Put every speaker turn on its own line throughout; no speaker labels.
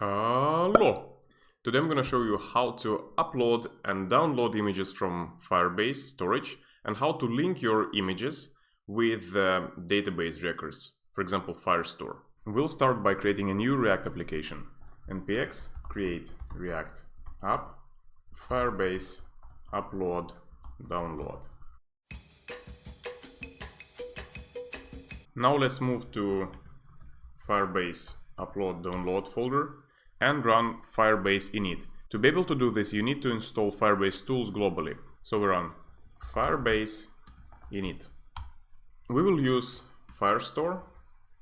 Hello! Today I'm going to show you how to upload and download images from Firebase storage and how to link your images with database records, for example Firestore. We'll start by creating a new React application. npx create React app, Firebase upload, download. Now let's move to Firebase upload download folder and run Firebase init. To be able to do this, you need to install Firebase tools globally. So we run Firebase init. We will use Firestore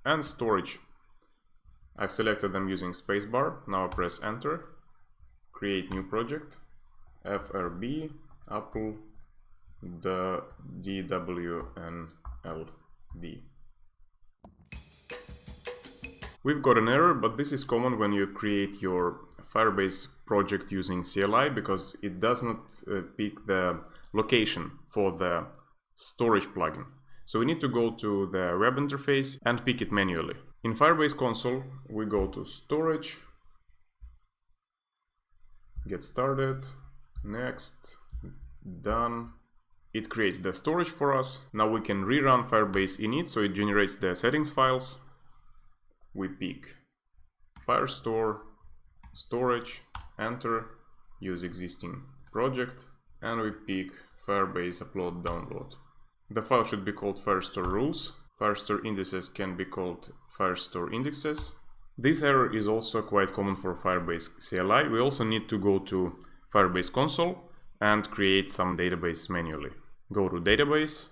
and storage. I've selected them using spacebar. Now I press enter. Create new project. FRB Apple the DWNLD. We've got an error, but this is common when you create your Firebase project using CLI because it does not pick the location for the storage plugin. So we need to go to the web interface and pick it manually. In Firebase console, we go to storage, get started, next, done. It creates the storage for us. Now we can rerun Firebase init, so it generates the settings files. We pick Firestore, storage, enter, use existing project, and we pick Firebase upload download. The file should be called Firestore rules. Firestore indices can be called Firestore indexes. This error is also quite common for Firebase CLI. We also need to go to Firebase console and create some database manually. Go to database,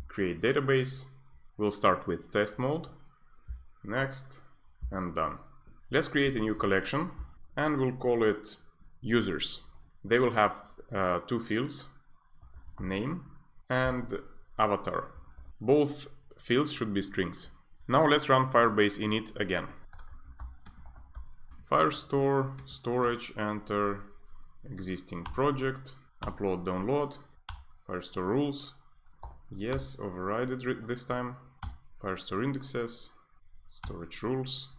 create database. We'll start with test mode. Next, and done. Let's create a new collection and we'll call it users. They will have two fields, name and avatar. Both fields should be strings. Now let's run Firebase init again. Firestore, storage, enter, existing project, upload, download, Firestore rules, yes, override it this time, Firestore indexes, storage rules.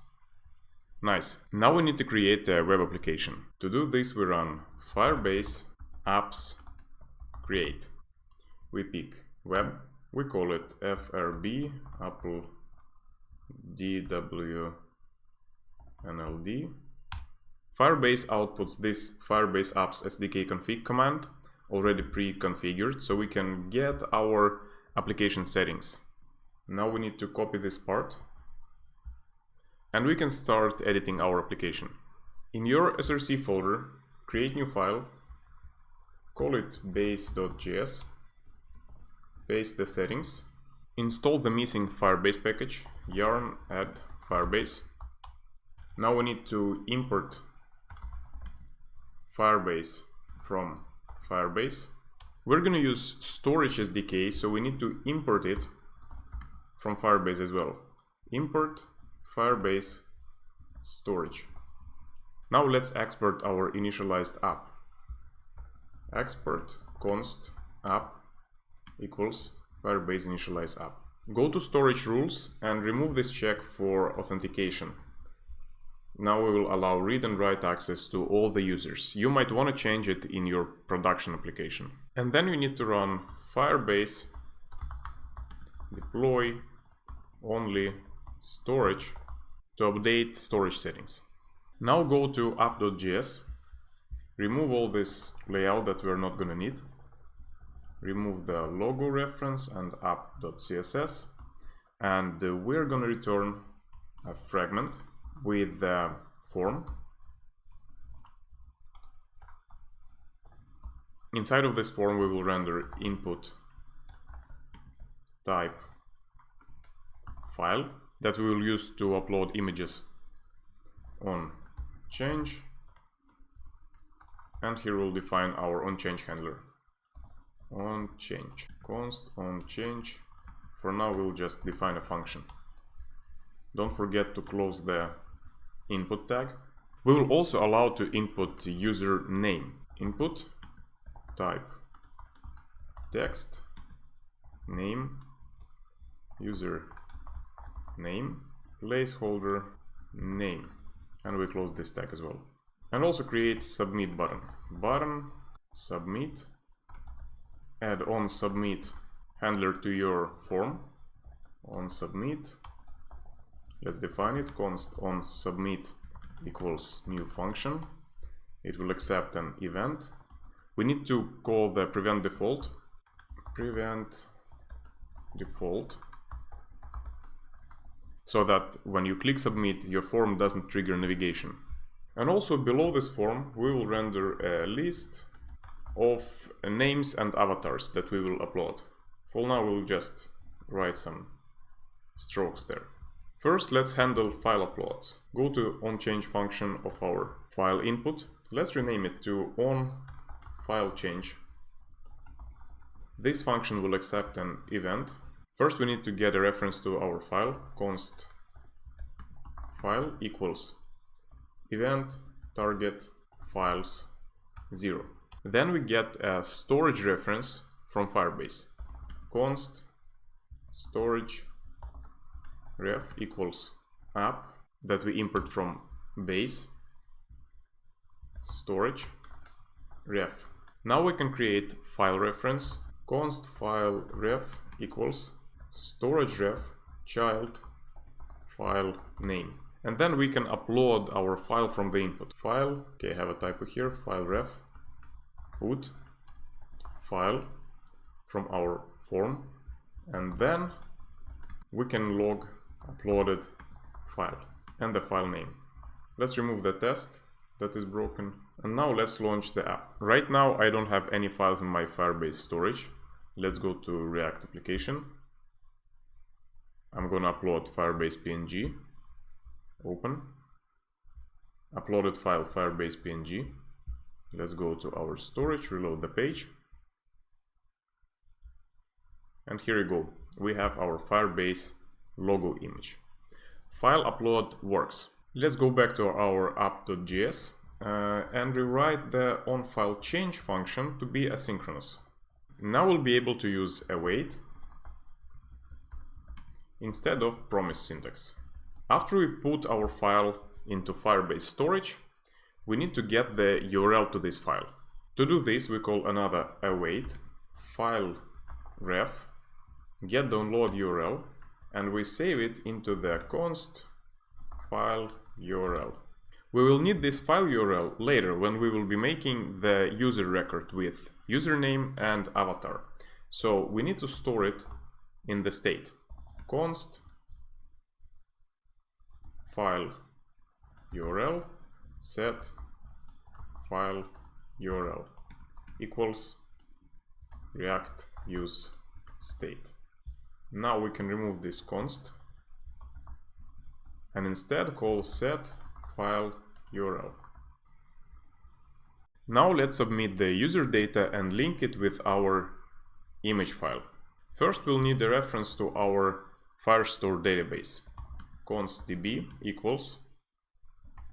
Nice. Now we need to create a web application. To do this, we run Firebase apps create. We pick web. We call it FRB Apple DWNLD. Firebase outputs this Firebase apps SDK config command already pre-configured, so we can get our application settings. Now we need to copy this part. And we can start editing our application. In your src folder, create new file, call it base.js, paste the settings, install the missing Firebase package, yarn add Firebase. Now we need to import Firebase from Firebase. We're going to use storage SDK, so we need to import it from Firebase as well. Import Firebase storage. Now let's export our initialized app. Export const app equals Firebase initialize app. Go to storage rules and remove this check for authentication. Now we will allow read and write access to all the users. You might want to change it in your production application. And then we need to run Firebase deploy only storage to update storage settings. Now go to app.js, remove all this layout that we're not going to need, remove the logo reference and app.css, and we're going to return a fragment with the form. Inside of this form we will render input type file that we will use to upload images on change, and here we'll define our onChange handler. OnChange, const onChange. For now we'll just define a function. Don't forget to close the input tag. We will also allow to input the user name. Input type text name user name placeholder name. and we close this tag as well. And also create submit button. Button submit. Add on submit handler to your form. On submit. Let's define it. Const on submit equals new function. It will accept an event. We need to call the prevent default. Prevent default. So that when you click submit, your form doesn't trigger navigation. And also below this form, we will render a list of names and avatars that we will upload. For now, we'll just write some strokes there. First, let's handle file uploads. Go to onChange function of our file input. Let's rename it to onFileChange. This function will accept an event. First, we need to get a reference to our file. Const file equals event target files 0. Then we get a storage reference from Firebase. Const storage ref equals app that we import from base storage ref. Now we can create file reference. Const file ref equals storage ref child file name. And then we can upload our file from the input. File, okay, I have a typo here, file ref, put file from our form, and then we can log uploaded file and the file name. Let's remove the test that is broken. And now let's launch the app. Right now I don't have any files in my Firebase storage. Let's go to React application. I'm gonna upload Firebase PNG. Open. Uploaded file Firebase PNG. Let's go to our storage, reload the page. And here we go. We have our Firebase logo image. File upload works. Let's go back to our app.js and rewrite the onFileChange function to be asynchronous. Now we'll be able to use await instead of promise syntax. After we put our file into Firebase storage, we need to get the URL to this file. To do this, we call another await file ref get download URL, and we save it into the const file URL. We will need this file URL later when we will be making the user record with username and avatar. So we need to store it in the state. Const file URL set file URL equals React use state. Now we can remove this const and instead call set file URL. Now let's submit the user data and link it with our image file. First we'll need a reference to our Firestore database. Const db equals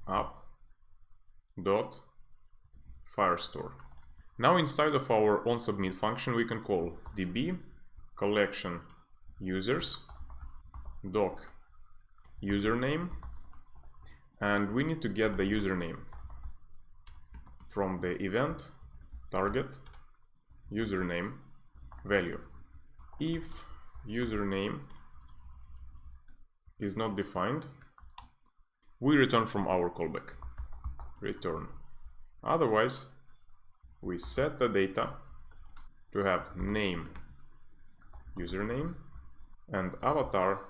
app.firestore. Now inside of our onSubmit function we can call db collection users doc username, and we need to get the username from the event target username value. If username is not defined, we return from our callback return. Otherwise, we set the data to have name username and avatar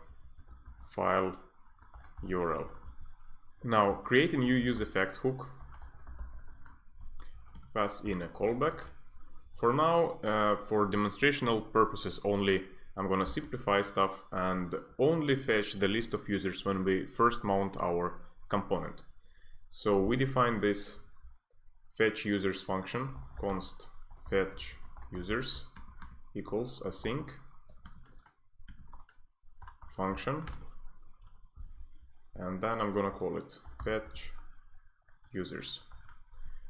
file URL. Now create a new useEffect hook, pass in a callback. For now, for demonstrational purposes only, I'm gonna simplify stuff and only fetch the list of users when we first mount our component. So we define this fetch users function, const fetch users equals async function, and then I'm gonna call it fetch users.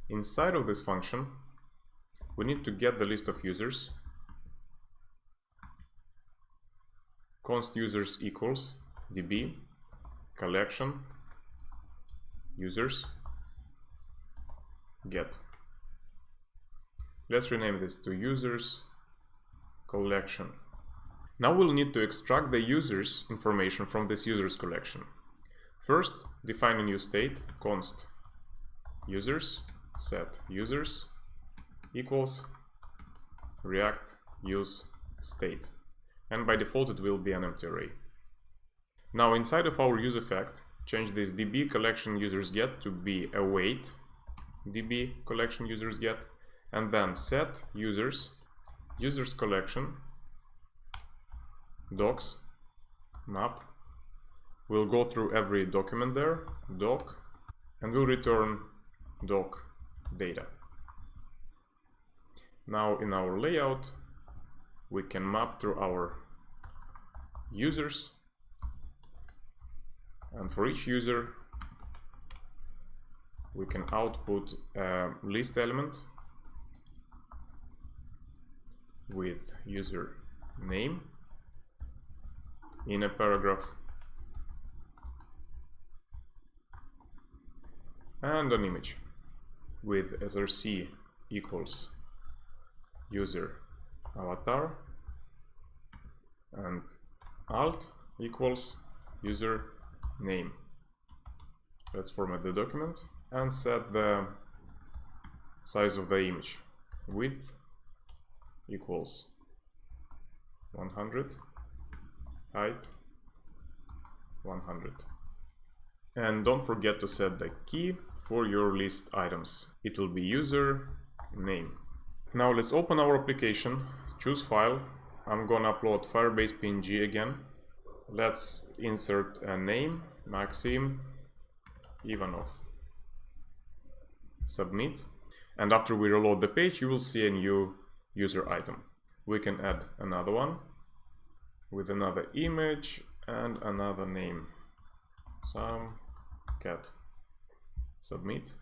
Inside of this function, we need to get the list of users. Const users equals db collection users get. Let's rename this to users collection. Now we'll need to extract the users information from this users collection. First, define a new state, const users, set users equals React use state, and by default it will be an empty array. Now inside of our use effect, change this db collection users get to be await db collection users get, and then set users collection docs map. We'll go through every document there, doc, and we'll return doc data. Now in our layout we can map through our users, and for each user we can output a list element with user name in a paragraph and an image with src equals user avatar and alt equals user name. Let's format the document and set the size of the image. Width equals 100, height 100. And don't forget to set the key for your list items. It will be user name. Now let's open our application, choose file. I'm gonna upload Firebase PNG again. Let's insert a name, Maxim Ivanov. Submit. And after we reload the page, you will see a new user item. We can add another one with another image and another name. Some cat. Submit.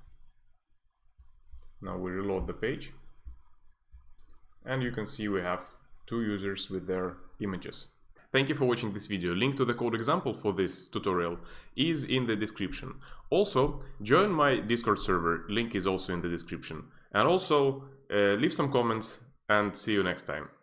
Now we reload the page. And you can see we have two users with their images. Thank you for watching this video. Link to the code example for this tutorial is in the description. Also, join my Discord server, link is also in the description. And also, leave some comments and see you next time.